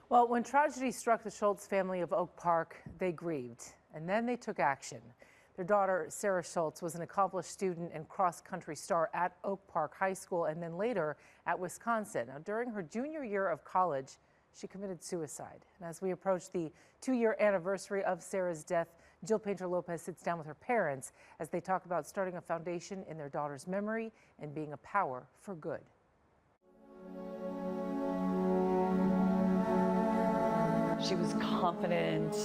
Well, when tragedy struck the Shulze family of Oak Park, they grieved, and then they took action. Their daughter, Sarah Shulze, was an accomplished student and cross-country star at Oak Park High School and then later at Wisconsin. Now, during her junior year of college, she committed suicide. And as we approach the 2-year anniversary of Sarah's death, Jill Painter-Lopez sits down with her parents as they talk about starting a foundation in their daughter's memory and being a power for good. She was confident.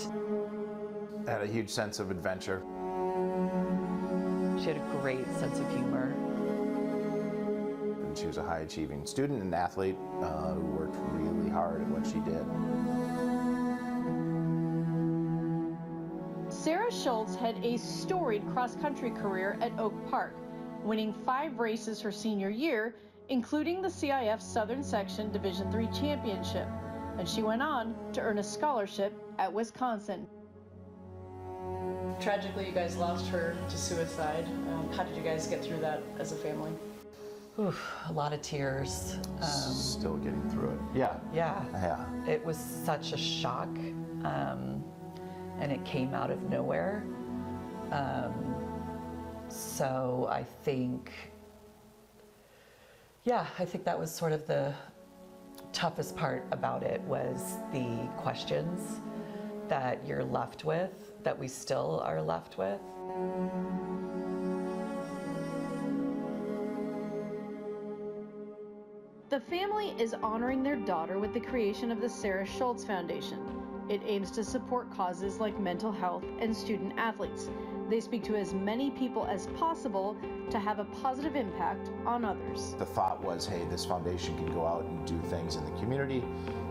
Had a huge sense of adventure. She had a great sense of humor. And she was a high-achieving student and athlete who worked really hard at what she did. Sarah Shulze had a storied cross-country career at Oak Park, winning 5 races her senior year, including the CIF Southern Section Division III Championship. And she went on to earn a scholarship at Wisconsin. Tragically, you guys lost her to suicide. How did you guys get through that as a family? Oof, a lot of tears. Still getting through it. Yeah. Yeah. It was such a shock, and it came out of nowhere. So I think that was sort of the toughest part about it, was the questions that you're left with, that we still are left with. The family is honoring their daughter with the creation of the Sarah Shulze Foundation. It aims to support causes like mental health and student athletes. They speak to as many people as possible to have a positive impact on others. The thought was, hey, this foundation can go out and do things in the community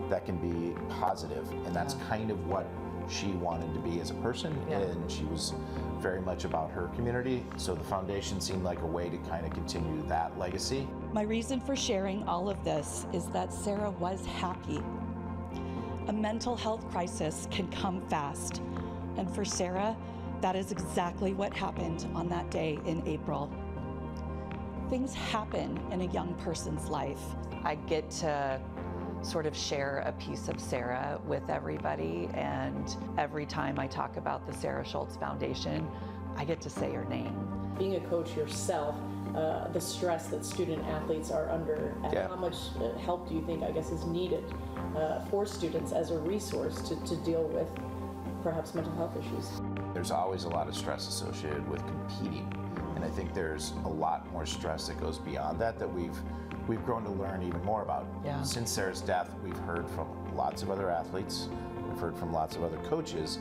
that can be positive, and that's kind of what she wanted to be as a person, and she was very much about her community, so the foundation seemed like a way to kind of continue that legacy. My reason for sharing all of this is that Sarah was happy. A mental health crisis can come fast, and for Sarah, that is exactly what happened on that day in April. Things happen in a young person's life. I get to sort of share a piece of Sarah with everybody, and every time I talk about the Sarah Shulze Foundation, I get to say her name. Being a coach yourself, the stress that student athletes are under, how much help do you think, I guess, is needed for students as a resource to deal with perhaps mental health issues? There's always a lot of stress associated with competing, and I think there's a lot more stress that goes beyond that we've grown to learn even more about. Since Sarah's death, we've heard from lots of other athletes, we've heard from lots of other coaches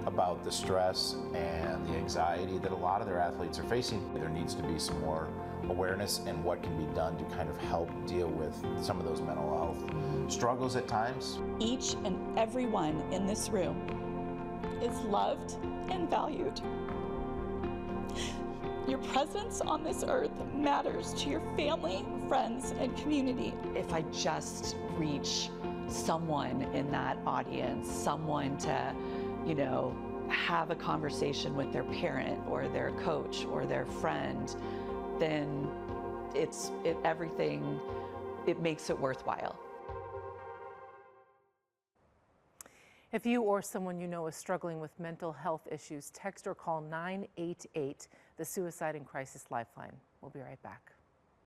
about the stress and the anxiety that a lot of their athletes are facing. There needs to be some more awareness and what can be done to kind of help deal with some of those mental health struggles at times. Each and every one in this room is loved and valued. Your presence on this earth matters to your family, friends, and community. If I just reach someone in that audience, someone to, have a conversation with their parent or their coach or their friend, then it makes it worthwhile. If you or someone you know is struggling with mental health issues, text or call 988, the Suicide and Crisis Lifeline. We'll be right back.